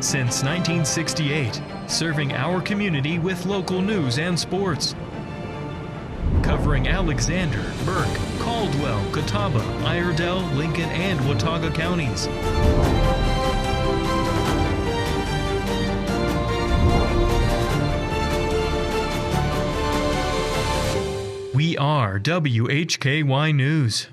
Since 1968, serving our community with local news and sports. Covering Alexander, Burke, Caldwell, Catawba, Iredell, Lincoln, and Watauga counties. We are WHKY News.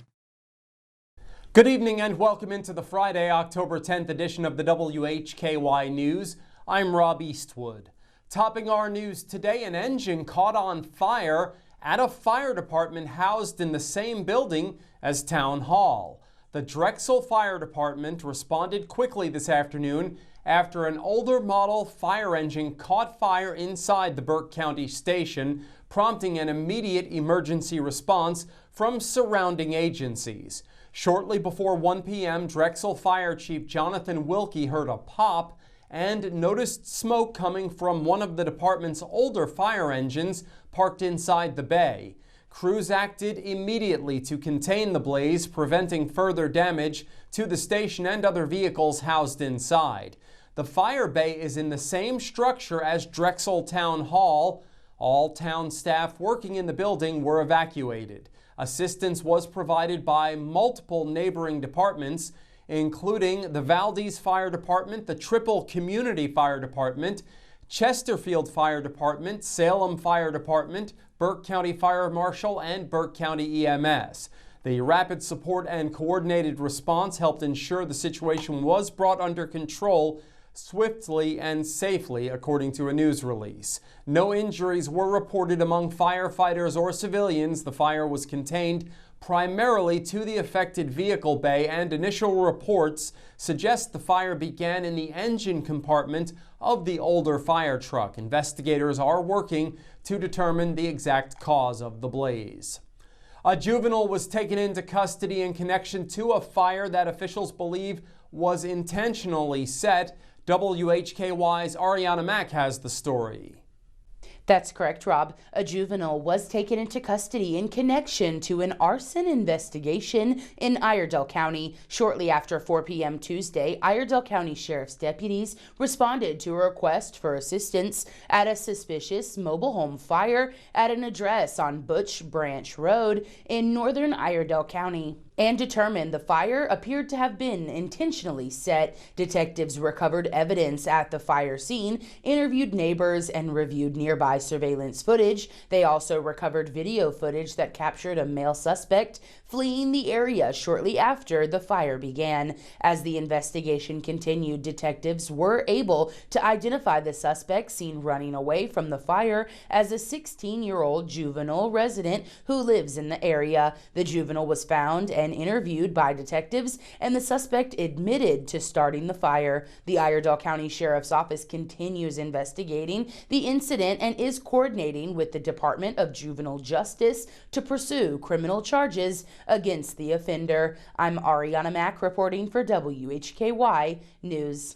Good evening and welcome into the Friday, October 10th edition of the WHKY News. I'm Rob Eastwood. Topping our news today, an engine caught on fire at a fire department housed in the same building as Town Hall. The Drexel Fire Department responded quickly this afternoon after an older model fire engine caught fire inside the Burke County station, prompting an immediate emergency response from surrounding agencies. Shortly before 1 p.m., Drexel Fire Chief Jonathan Wilkie heard a pop and noticed smoke coming from one of the department's older fire engines parked inside the bay. Crews acted immediately to contain the blaze, preventing further damage to the station and other vehicles housed inside. The fire bay is in the same structure as Drexel Town Hall. All town staff working in the building were evacuated. Assistance was provided by multiple neighboring departments, including the Valdez Fire Department, the Triple Community Fire Department, Chesterfield Fire Department, Salem Fire Department, Burke County Fire Marshal, and Burke County EMS. The rapid support and coordinated response helped ensure the situation was brought under control swiftly and safely, according to a news release. No injuries were reported among firefighters or civilians. The fire was contained primarily to the affected vehicle bay, and initial reports suggest the fire began in the engine compartment of the older fire truck. Investigators are working to determine the exact cause of the blaze. A juvenile was taken into custody in connection to a fire that officials believe was intentionally set. WHKY's Arianna Mack has the story. That's correct, Rob. A juvenile was taken into custody in connection to an arson investigation in Iredell County. Shortly after 4 p.m. Tuesday, Iredell County Sheriff's deputies responded to a request for assistance at a suspicious mobile home fire at an address on Butch Branch Road in northern Iredell County, and determined the fire appeared to have been intentionally set. Detectives recovered evidence at the fire scene, interviewed neighbors, and reviewed nearby surveillance footage. They also recovered video footage that captured a male suspect fleeing the area shortly after the fire began. As the investigation continued, detectives were able to identify the suspect seen running away from the fire as a 16-year-old juvenile resident who lives in the area. The juvenile was found and interviewed by detectives, and the suspect admitted to starting the fire. The Iredell County Sheriff's Office continues investigating the incident and is coordinating with the Department of Juvenile Justice to pursue criminal charges against the offender. I'm Arianna Mack reporting for WHKY News.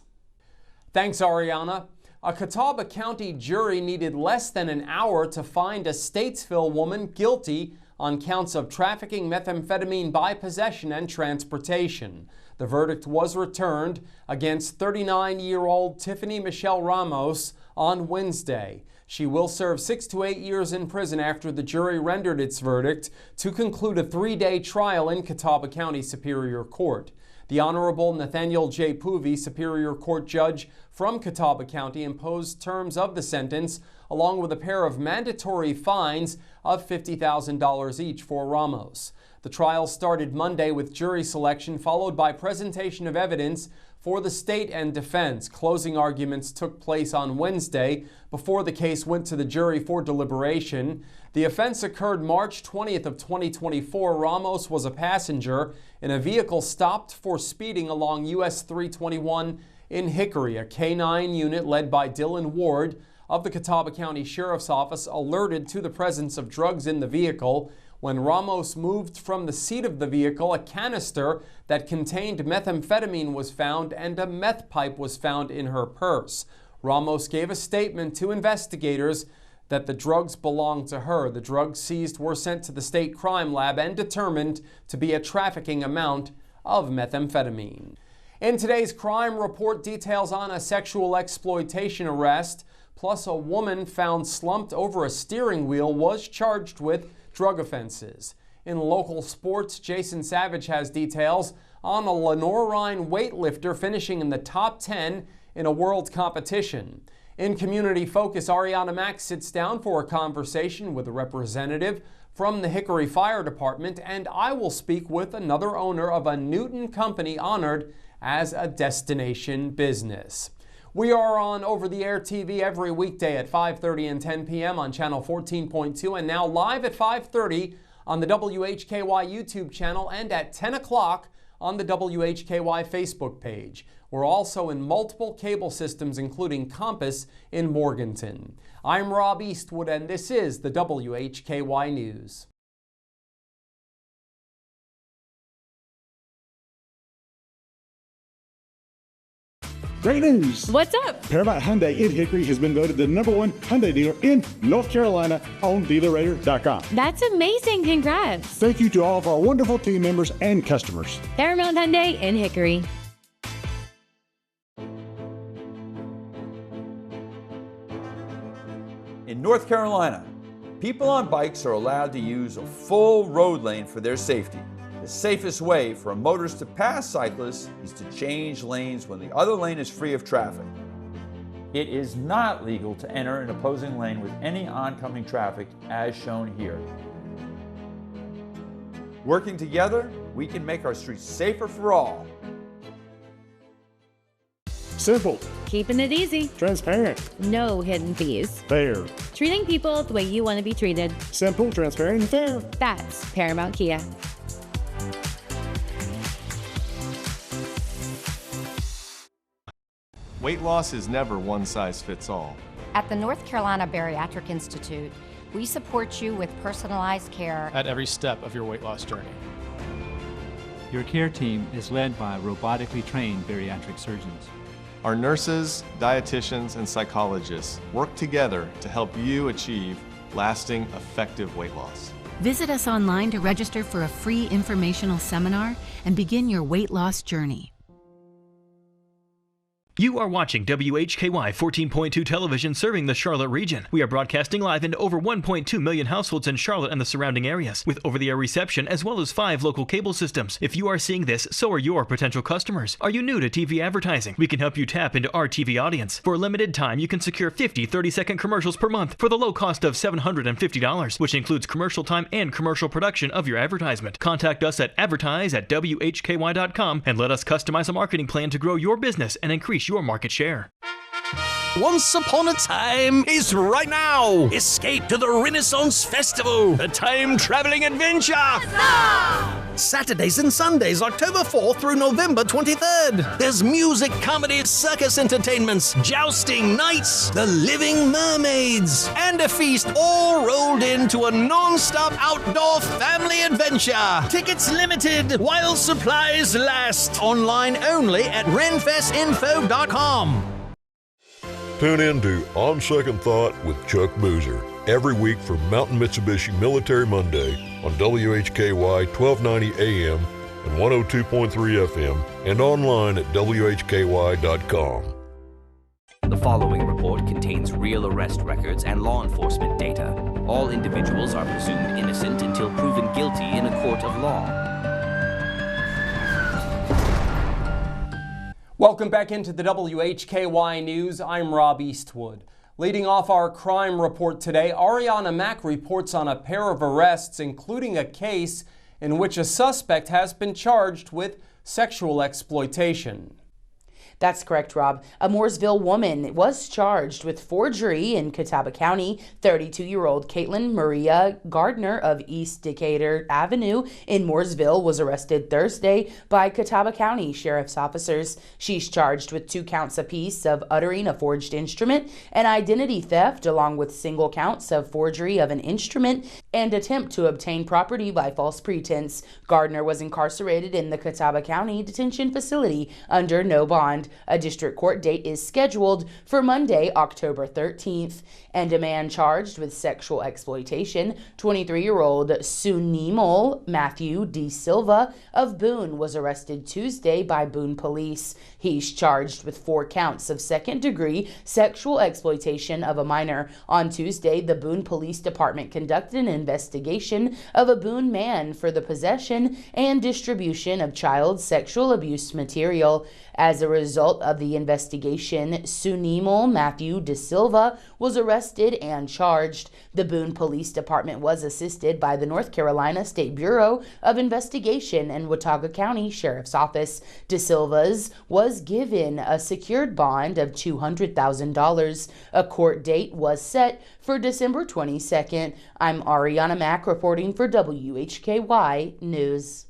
Thanks, Arianna. A Catawba County jury needed less than an hour to find a Statesville woman guilty on counts of trafficking methamphetamine by possession and transportation. The verdict was returned against 39-year-old Tiffany Michelle Ramos on Wednesday. She will serve 6 to 8 years in prison after the jury rendered its verdict to conclude a 3-day trial in Catawba County Superior Court. The Honorable Nathaniel J. Poovey, Superior Court Judge from Catawba County, imposed terms of the sentence along with a pair of mandatory fines of $50,000 each for Ramos. The trial started Monday with jury selection, followed by presentation of evidence for the state and defense. Closing arguments took place on Wednesday before the case went to the jury for deliberation. The offense occurred March 20th of 2024. Ramos was a passenger in a vehicle stopped for speeding along US 321 in Hickory. A K-9 unit led by Dylan Ward of the Catawba County Sheriff's Office alerted to the presence of drugs in the vehicle. When Ramos moved from the seat of the vehicle, a canister that contained methamphetamine was found and a meth pipe was found in her purse. Ramos gave a statement to investigators that the drugs belonged to her. The drugs seized were sent to the state crime lab and determined to be a trafficking amount of methamphetamine. In today's crime report, details on a sexual exploitation arrest, plus a woman found slumped over a steering wheel was charged with drug offenses. In local sports, Jason Savage has details on a Lenoir-Rhyne weightlifter finishing in the top 10 in a world competition. In community focus, Arianna Mack sits down for a conversation with a representative from the Hickory Fire Department, and I will speak with another owner of a Newton company honored as a destination business. We are on over-the-air TV every weekday at 5:30 and 10 p.m. on channel 14.2 and now live at 5:30 on the WHKY YouTube channel and at 10 o'clock on the WHKY Facebook page. We're also in multiple cable systems, including Compass in Morganton. I'm Rob Eastwood, and this is the WHKY News. Great news! What's up? Paramount Hyundai in Hickory has been voted the #1 Hyundai dealer in North Carolina on DealerRater.com. That's amazing. Congrats. Thank you to all of our wonderful team members and customers. Paramount Hyundai in Hickory. In North Carolina, people on bikes are allowed to use a full road lane for their safety. The safest way for a motorist to pass cyclists is to change lanes when the other lane is free of traffic. It is not legal to enter an opposing lane with any oncoming traffic as shown here. Working together, we can make our streets safer for all. Simple, Keeping it easy. transparent, No hidden fees. fair. Treating people the way you want to be treated. Simple, transparent, and fair. That's Paramount Kia. Weight loss is never one size fits all. At the North Carolina Bariatric Institute, we support you with personalized care at every step of your weight loss journey. Your care team is led by robotically trained bariatric surgeons. Our nurses, dietitians, and psychologists work together to help you achieve lasting, effective weight loss. Visit us online to register for a free informational seminar and begin your weight loss journey. You are watching WHKY 14.2 television serving the Charlotte region. We are broadcasting live into over 1.2 million households in Charlotte and the surrounding areas, with over-the-air reception as well as 5 local cable systems. If you are seeing this, so are your potential customers. Are you new to TV advertising? We can help you tap into our TV audience. For a limited time, you can secure 50 30-second commercials per month for the low cost of $750, which includes commercial time and commercial production of your advertisement. Contact us at advertise@WHKY.com and let us customize a marketing plan to grow your business and increase your market share. Once upon a time is right now. Escape to the Renaissance Festival, a time-traveling adventure. Saturdays and Sundays, October 4th through November 23rd. There's music, comedy, circus entertainments, jousting, nights, the living mermaids, and a feast all rolled into a non-stop outdoor family adventure. Tickets limited while supplies last. Online only at renfestinfo.com. Tune in to On Second Thought with Chuck Boozer every week from Mountain Mitsubishi Military Monday on WHKY 1290 AM and 102.3 FM and online at WHKY.com. The following report contains real arrest records and law enforcement data. All individuals are presumed innocent until proven guilty in a court of law. Welcome back into the WHKY News. I'm Rob Eastwood. Leading off our crime report today, Arianna Mack reports on a pair of arrests, including a case in which a suspect has been charged with sexual exploitation. That's correct, Rob. A Mooresville woman was charged with forgery in Catawba County. 32-year-old Caitlin Maria Gardner of East Decatur Avenue in Mooresville was arrested Thursday by Catawba County Sheriff's officers. She's charged with 2 counts apiece of uttering a forged instrument and identity theft, along with single counts of forgery of an instrument and attempt to obtain property by false pretense. Gardner was incarcerated in the Catawba County Detention Facility under no bond. bond. A district court date is scheduled for Monday, October 13th. And a man charged with sexual exploitation, 23-year-old Sunimol Matthew D. Silva of Boone, was arrested Tuesday by Boone police. He's charged with 4 counts of second-degree sexual exploitation of a minor. On Tuesday, the Boone Police Department conducted an investigation of a Boone man for the possession and distribution of child sexual abuse material. As a result of the investigation, Sunimol Matthew De Silva was arrested and charged. The Boone Police Department was assisted by the North Carolina State Bureau of Investigation and Watauga County Sheriff's Office. De Silva's was given a secured bond of $200,000. A court date was set for December 22nd. I'm Arianna Mack reporting for WHKY News.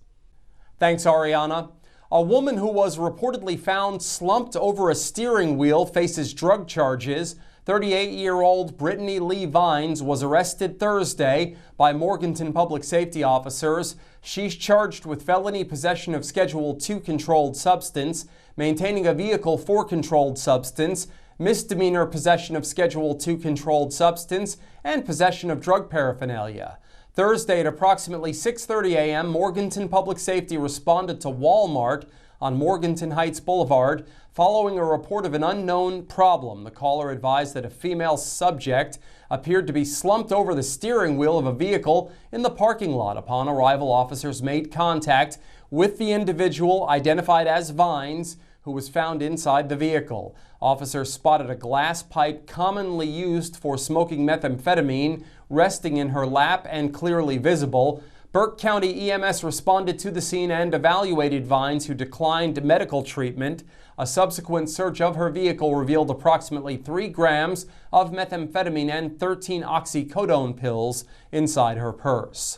Thanks, Arianna. A woman who was reportedly found slumped over a steering wheel faces drug charges. 38-year-old Brittany Lee Vines was arrested Thursday by Morganton public safety officers. She's charged with felony possession of Schedule II controlled substance, maintaining a vehicle for controlled substance, misdemeanor possession of Schedule II controlled substance, and possession of drug paraphernalia. Thursday at approximately 6:30 a.m., Morganton Public Safety responded to Walmart on Morganton Heights Boulevard following a report of an unknown problem. The caller advised that a female subject appeared to be slumped over the steering wheel of a vehicle in the parking lot. Upon arrival, officers made contact with the individual identified as Vines, who was found inside the vehicle. Officers spotted a glass pipe commonly used for smoking methamphetamine resting in her lap and clearly visible. Burke County EMS responded to the scene and evaluated Vines, who declined medical treatment. A subsequent search of her vehicle revealed approximately 3 grams of methamphetamine and 13 oxycodone pills inside her purse.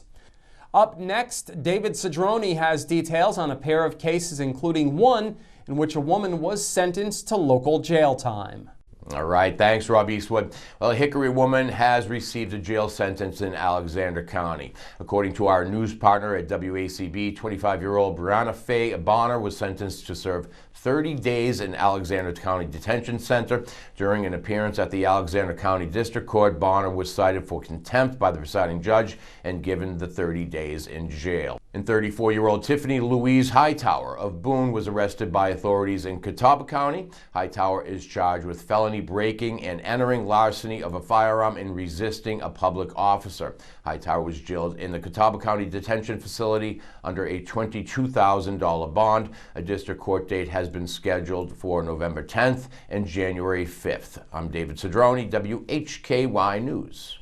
Up next, David Cedrone has details on a pair of cases, including one in which a woman was sentenced to local jail time. All right, thanks, Rob Eastwood. Well, a Hickory woman has received a jail sentence in Alexander County. According to our news partner at WACB, 25-year-old Brianna Faye Bonner was sentenced to serve 30 days in Alexander County Detention Center. During an appearance at the Alexander County District Court, Bonner was cited for contempt by the presiding judge and given the 30 days in jail. And 34-year-old Tiffany Louise Hightower of Boone was arrested by authorities in Catawba County. Hightower is charged with felony breaking and entering, larceny of a firearm, and resisting a public officer. Hightower was jailed in the Catawba County Detention Facility under a $22,000 bond. A district court date has been scheduled for November 10th and January 5th. I'm David Cedrone, WHKY News.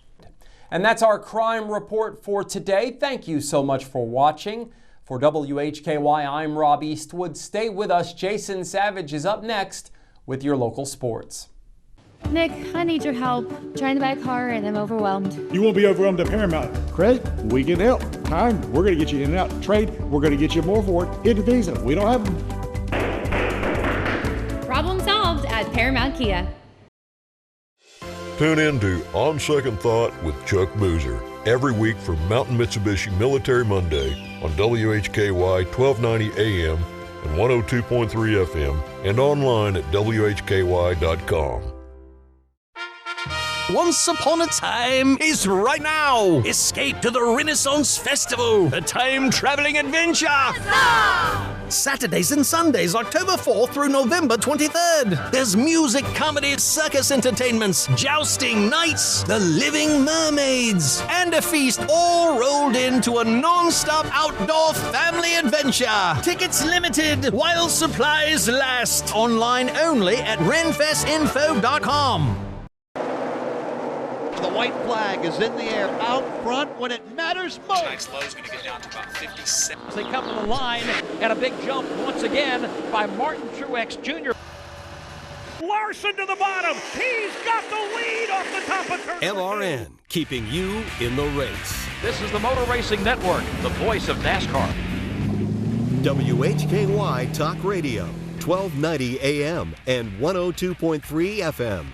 And that's our crime report for today. Thank you so much for watching. For WHKY, I'm Rob Eastwood. Stay with us. Jason Savage is up next with your local sports. Nick, I need your help. Trying to buy a car and I'm overwhelmed. You won't be overwhelmed at Paramount. Credit, we can help. Time, we're going to get you in and out. Trade, we're going to get you more for it. Hit the Visa, we don't have them. Problem solved at Paramount Kia. Tune in to On Second Thought with Chuck Boozer every week from Mountain Mitsubishi Military Monday on WHKY 1290 AM and 102.3 FM and online at WHKY.com. Once upon a time is right now. Escape to the Renaissance Festival, a time-traveling adventure. Saturdays and Sundays, October 4th through November 23rd. There's music, comedy, circus entertainments, jousting, nights, the living mermaids, and a feast all rolled into a non-stop outdoor family adventure. Tickets limited while supplies last. Online only at renfestinfo.com. The white flag is in the air out front when it matters most. Tonight's low is going to get down to about 57. They come to the line, and a big jump once again by Martin Truex Jr. Larson to the bottom. He's got the lead off the top of turn. LRN, keeping you in the race. This is the Motor Racing Network, the voice of NASCAR. WHKY Talk Radio, 1290 AM and 102.3 FM.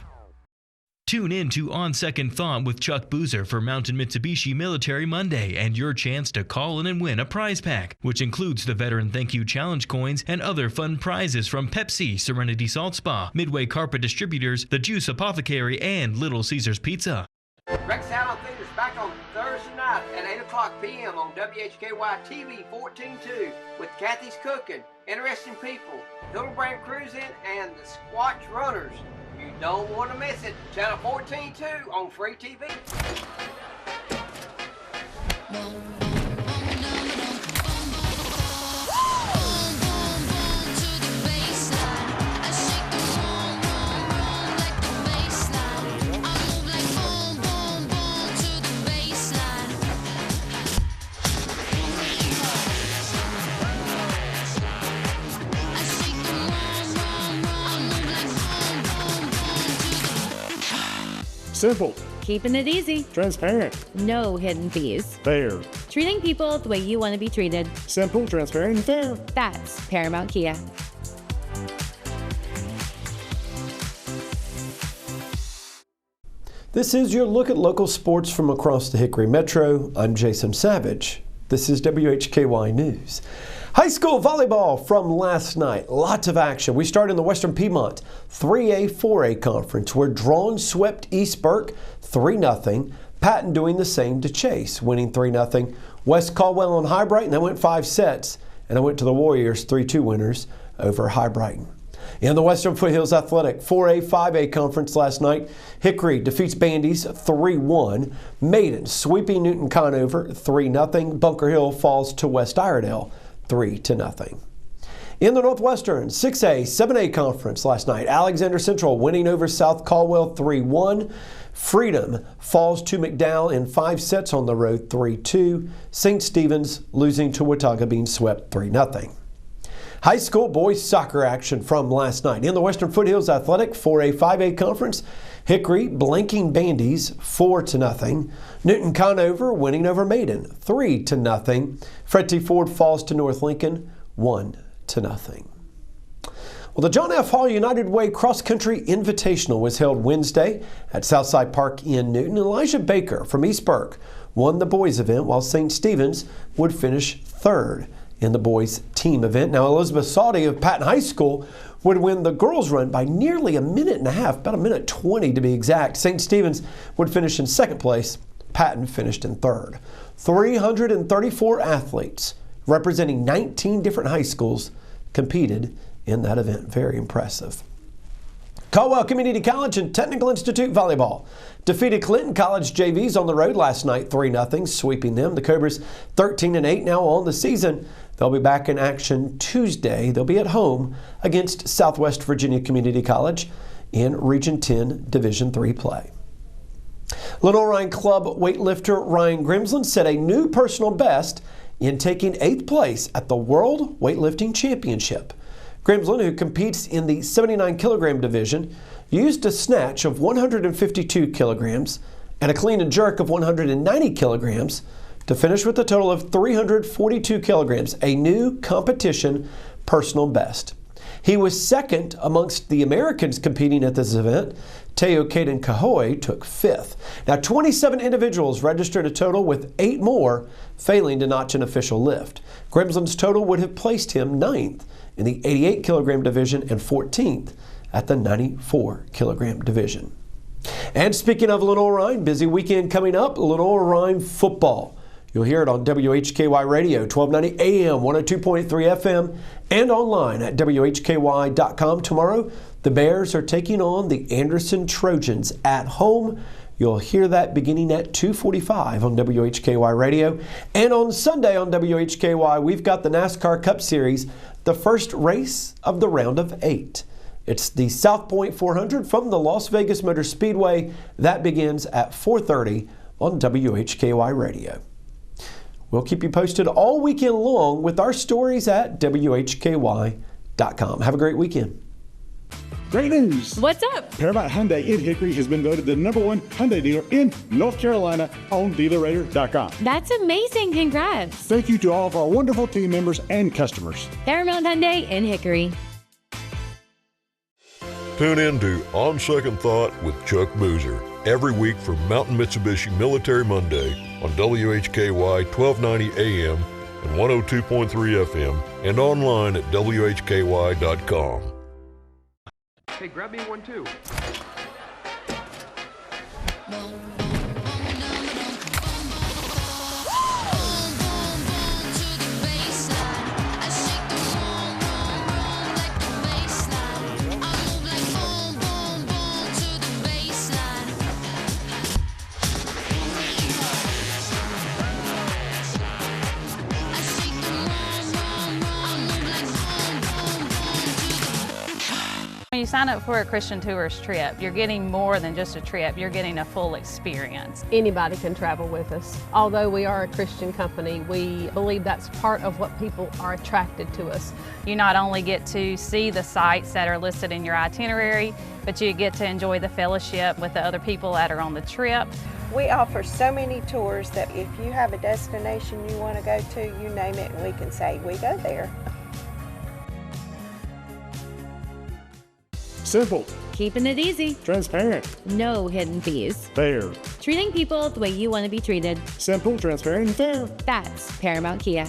Tune in to On Second Thought with Chuck Boozer for Mountain Mitsubishi Military Monday and your chance to call in and win a prize pack, which includes the Veteran Thank You Challenge coins and other fun prizes from Pepsi, Serenity Salt Spa, Midway Carpet Distributors, The Juice Apothecary, and Little Caesars Pizza. Rex Allen Theater's back on Thursday night at 8 o'clock p.m. on WHKY TV 14.2 with Kathy's Cooking, Interesting People, Hildebrand Cruising, and the Squatch Runners. You don't want to miss it. Channel 14.2 on free TV. Simple. Keeping it easy. Transparent. No hidden fees. Fair. Treating people the way you want to be treated. Simple, transparent, and fair. That's Paramount Kia. This is your look at local sports from across the Hickory Metro. I'm Jason Savage. This is WHKY News. High school volleyball from last night. Lots of action. We start in the Western Piedmont 3A, 4A conference where Drawn swept East Burke 3-0. Patton doing the same to Chase, winning 3-0. West Caldwell on High Brighton, they went 5 sets. And I went to the Warriors 3-2 winners over High Brighton. In the Western Foothills Athletic 4A, 5A conference last night, Hickory defeats Bandy's 3-1. Maiden sweeping Newton Conover 3-0. Bunker Hill falls to West Iredell 3-0. In the Northwestern 6A, 7A conference last night, Alexander Central winning over South Caldwell 3-1. Freedom falls to McDowell in 5 sets on the road 3-2. St. Stephen's losing to Watauga being swept 3-0. High school boys soccer action from last night. In the Western Foothills Athletic 4A, 5A conference, Hickory blanking Bandy's 4-0. Newton Conover winning over Maiden 3-0. Fred T. Ford falls to North Lincoln 1-0. Well, the John F. Hall United Way Cross Country Invitational was held Wednesday at Southside Park in Newton. Elijah Baker from East Burke won the boys event while St. Stephen's would finish third in the boys team event. Now, Elizabeth Saudy of Patton High School would win the girls run by nearly a minute and a half, about a minute 20 to be exact. St. Stephen's would finish in second place. Patton finished in third. 334 athletes representing 19 different high schools competed in that event. Very impressive. Caldwell Community College and Technical Institute volleyball defeated Clinton College JVs on the road last night 3-0, sweeping them. The Cobras 13-8 now on the season. They'll be back in action Tuesday. They'll be at home against Southwest Virginia Community College in Region 10 Division III play. Lenoir-Rhyne Club weightlifter Ryan Grimsland set a new personal best in taking 8th place at the World Weightlifting Championship. Grimsland, who competes in the 79 kilogram division, used a snatch of 152 kilograms and a clean and jerk of 190 kilograms to finish with a total of 342 kilograms, a new competition personal best. He was second amongst the Americans competing at this event. Teo Caden Kahoe took 5th. Now, 27 individuals registered a total, with 8 more failing to notch an official lift. Grimsland's total would have placed him 9th in the 88 kilogram division and 14th at the 94 kilogram division. And speaking of Lenoir-Rhyne, busy weekend coming up, Lenoir-Rhyne football. You'll hear it on WHKY Radio, 1290 AM, 102.3 FM, and online at WHKY.com. Tomorrow, the Bears are taking on the Anderson Trojans at home. You'll hear that beginning at 2:45 on WHKY Radio. And on Sunday on WHKY, we've got the NASCAR Cup Series, the first race of the round of 8. It's the South Point 400 from the Las Vegas Motor Speedway. That begins at 4:30 on WHKY Radio. We'll keep you posted all weekend long with our stories at WHKY.com. Have a great weekend. Great news! What's up? Paramount Hyundai in Hickory has been voted the #1 Hyundai dealer in North Carolina on DealerRater.com. That's amazing. Congrats. Thank you to all of our wonderful team members and customers. Paramount Hyundai in Hickory. Tune in to On Second Thought with Chuck Boozer every week for Mountain Mitsubishi Military Monday on WHKY 1290 AM and 102.3 FM and online at WHKY.com. Hey, grab me one too. When you sign up for a Christian Tours trip, you're getting more than just a trip, you're getting a full experience. Anybody can travel with us. Although we are a Christian company, we believe that's part of what people are attracted to us. You not only get to see the sites that are listed in your itinerary, but you get to enjoy the fellowship with the other people that are on the trip. We offer so many tours that if you have a destination you want to go to, you name it, and we can say, we go there. Simple. Keeping it easy. Transparent. No hidden fees. Fair. Treating people the way you want to be treated. Simple, transparent, and fair. That's Paramount Kia.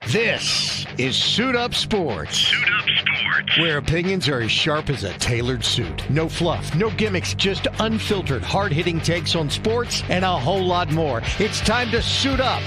This is Suit Up Sports. Suit Up Sports. Where opinions are as sharp as a tailored suit. No fluff, no gimmicks, just unfiltered, hard-hitting takes on sports and a whole lot more. It's time to suit up.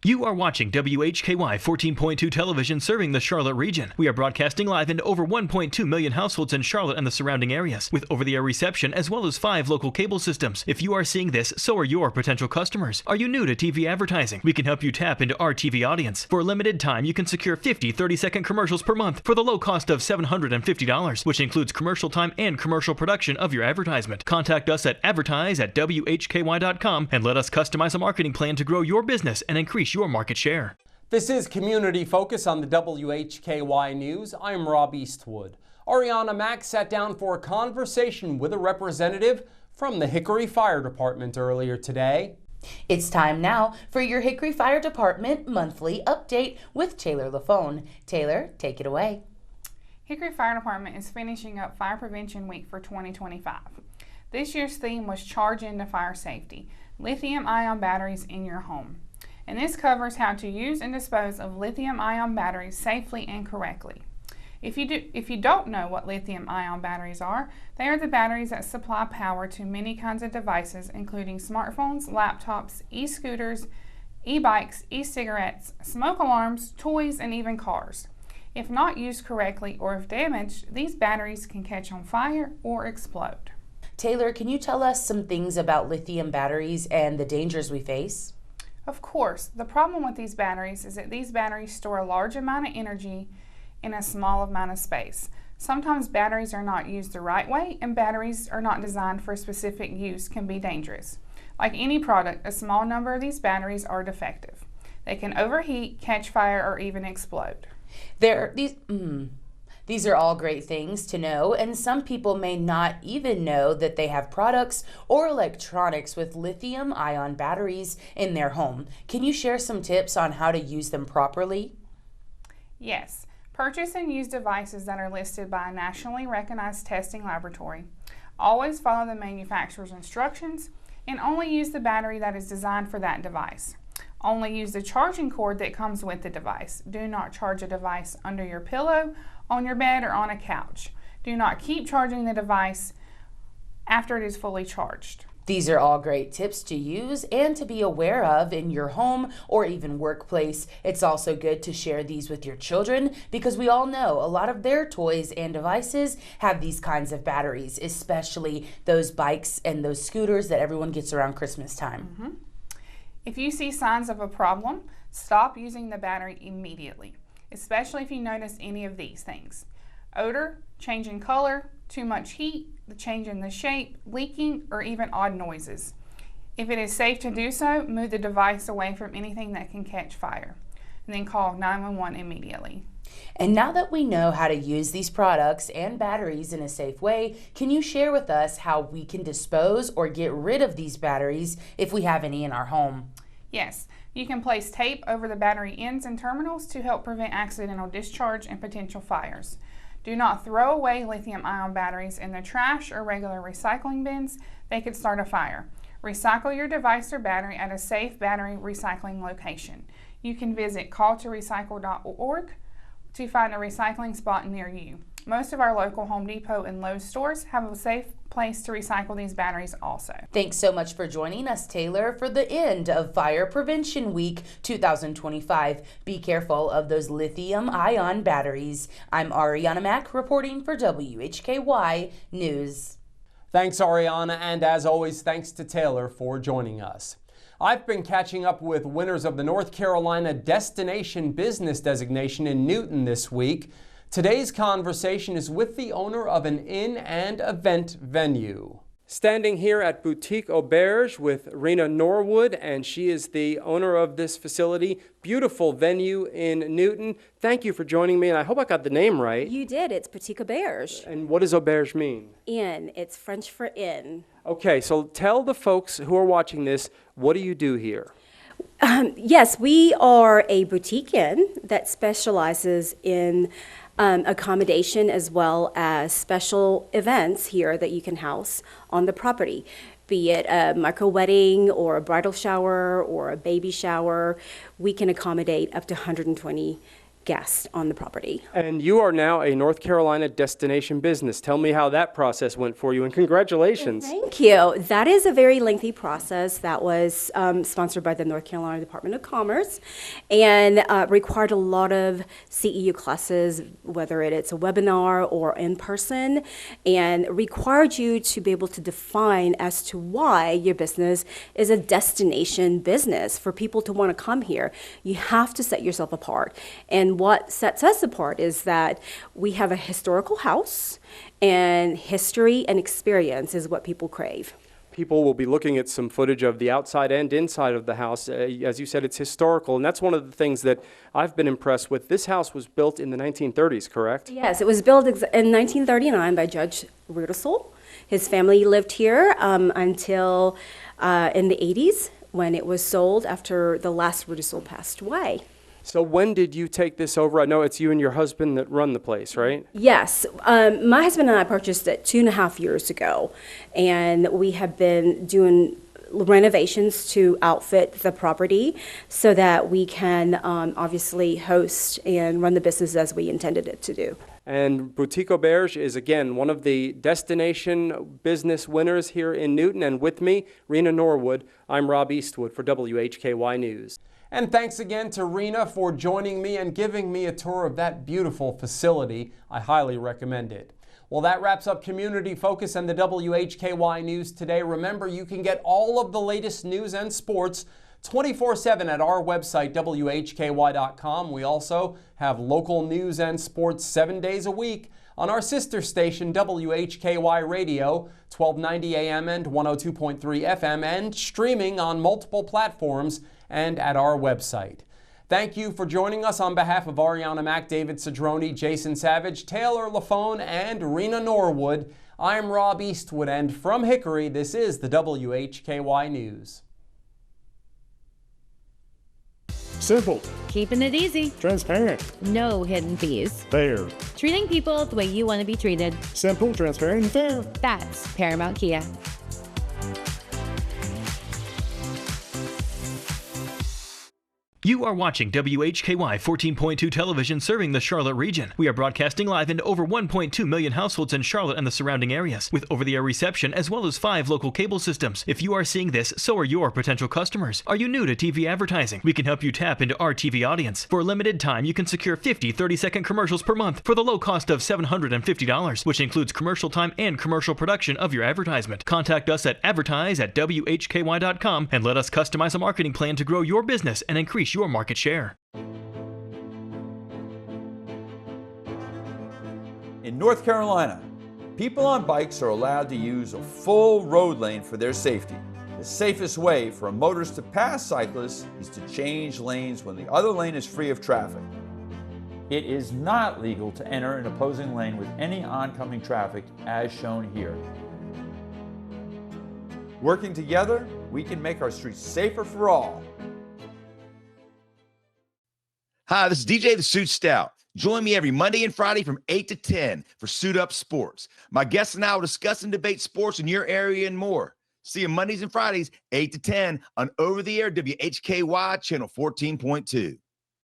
You are watching WHKY 14.2 television serving the Charlotte region. We are broadcasting live into over 1.2 million households in Charlotte and the surrounding areas, with over-the-air reception as well as 5 local cable systems. If you are seeing this, so are your potential customers. Are you new to TV advertising? We can help you tap into our TV audience. For a limited time, you can secure 50 30-second commercials per month for the low cost of $750, which includes commercial time and commercial production of your advertisement. Contact us at advertise@WHKY.com and let us customize a marketing plan to grow your business and increase your market share. This is Community Focus on the WHKY News. I'm Rob Eastwood. Arianna Mack sat down for a conversation with a representative from the Hickory Fire Department earlier today. It's time now for your Hickory Fire Department monthly update with Taylor Lafone. Taylor, take it away. Hickory Fire Department is finishing up Fire Prevention Week for 2025. This year's theme was Charge Into Fire Safety, lithium-ion batteries in your home. And this covers how to use and dispose of lithium-ion batteries safely and correctly. If you don't know what lithium-ion batteries are, they are the batteries that supply power to many kinds of devices, including smartphones, laptops, e-scooters, e-bikes, e-cigarettes, smoke alarms, toys, and even cars. If not used correctly or if damaged, these batteries can catch on fire or explode. Taylor, can you tell us some things about lithium batteries and the dangers we face? Of course, the problem with these batteries is that these batteries store a large amount of energy in a small amount of space. Sometimes batteries are not used the right way, and batteries are not designed for a specific use can be dangerous. Like any product, a small number of these batteries are defective. They can overheat, catch fire, or even explode. These are all great things to know, and some people may not even know that they have products or electronics with lithium-ion batteries in their home. Can you share some tips on how to use them properly? Yes. Purchase and use devices that are listed by a nationally recognized testing laboratory. Always follow the manufacturer's instructions and only use the battery that is designed for that device. Only use the charging cord that comes with the device. Do not charge a device under your pillow, on your bed, or on a couch. Do not keep charging the device after it is fully charged. These are all great tips to use and to be aware of in your home or even workplace. It's also good to share these with your children because we all know a lot of their toys and devices have these kinds of batteries, especially those bikes and those scooters that everyone gets around Christmas time. If you see signs of a problem, stop using the battery immediately, especially if you notice any of these things: odor, change in color, too much heat, the change in the shape, leaking, or even odd noises. If it is safe to do so, move the device away from anything that can catch fire, and then call 911 immediately. And now that we know how to use these products and batteries in a safe way, can you share with us how we can dispose or get rid of these batteries if we have any in our home? Yes, you can place tape over the battery ends and terminals to help prevent accidental discharge and potential fires. Do not throw away lithium-ion batteries in the trash or regular recycling bins. They could start a fire. Recycle your device or battery at a safe battery recycling location. You can visit calltorecycle.org to find a recycling spot near you. Most of our local Home Depot and Lowe's stores have a safe place to recycle these batteries also. Thanks so much for joining us, Taylor, for the end of Fire Prevention Week 2025. Be careful of those lithium-ion batteries. I'm Arianna Mack reporting for WHKY News. Thanks, Arianna, and as always, thanks to Taylor for joining us. I've been catching up with winners of the North Carolina Destination Business Designation in Newton this week. Today's conversation is with the owner of an inn and event venue. Standing here at Boutique Auberge with Rina Norwood, and she is the owner of this facility. Beautiful venue in Newton. Thank you for joining me, and I hope I got the name right. You did. It's Boutique Auberge. And what does Auberge mean? Inn. It's French for inn. Okay, so tell the folks who are watching this, what do you do here? Yes, we are a boutique inn that specializes in accommodation as well as special events here that you can house on the property, be it a micro wedding or a bridal shower or a baby shower. We can accommodate up to 120 guests on the property. And you are now a North Carolina destination business. Tell me how that process went for you, and congratulations. Thank you. That is a very lengthy process that was sponsored by the North Carolina Department of Commerce and required a lot of CEU classes, whether it's a webinar or in person, and required you to be able to define as to why your business is a destination business for people to want to come here. You have to set yourself apart. And what sets us apart is that we have a historical house, and history and experience is what people crave. People will be looking at some footage of the outside and inside of the house. As you said, it's historical, and that's one of the things that I've been impressed with. This house was built in the 1930s, correct? Yes, it was built in 1939 by Judge Rudisell. His family lived here until in the 80s when it was sold after the last Rudisell passed away. So when did you take this over? I know it's you and your husband that run the place, right? Yes. My husband and I purchased it 2.5 years ago, and we have been doing renovations to outfit the property so that we can obviously host and run the business as we intended it to do. And Boutique Auberge is, again, one of the destination business winners here in Newton. And with me, Rina Norwood. I'm Rob Eastwood for WHKY News. And thanks again to Rina for joining me and giving me a tour of that beautiful facility. I highly recommend it. Well, that wraps up Community Focus and the WHKY News today. Remember, you can get all of the latest news and sports 24/7 at our website, WHKY.com. We also have local news and sports 7 days a week on our sister station, WHKY Radio, 1290 AM and 102.3 FM, and streaming on multiple platforms and at our website. Thank you for joining us. On behalf of Arianna Mack, David Cedrone, Jason Savage, Taylor Lafone, and Rina Norwood, I'm Rob Eastwood, and from Hickory, this is the WHKY News. Simple. Keeping it easy. Transparent. No hidden fees. Fair. Treating people the way you want to be treated. Simple, transparent, and fair. That's Paramount Kia. You are watching WHKY 14.2 television serving the Charlotte region. We are broadcasting live into over 1.2 million households in Charlotte and the surrounding areas, with over-the-air reception as well as 5 local cable systems. If you are seeing this, so are your potential customers. Are you new to TV advertising? We can help you tap into our TV audience. For a limited time, you can secure 50 30-second commercials per month for the low cost of $750, which includes commercial time and commercial production of your advertisement. Contact us at advertise@WHKY.com and let us customize a marketing plan to grow your business and increase your market share. In North Carolina, people on bikes are allowed to use a full road lane for their safety. The safest way for a motorist to pass cyclists is to change lanes when the other lane is free of traffic. It is not legal to enter an opposing lane with any oncoming traffic as shown here. Working together, we can make our streets safer for all. Hi, this is DJ the Suit Stout. Join me every Monday and Friday from 8 to 10 for Suit Up Sports. My guests and I will discuss and debate sports in your area and more. See you Mondays and Fridays, 8 to 10 on over-the-air WHKY channel 14.2.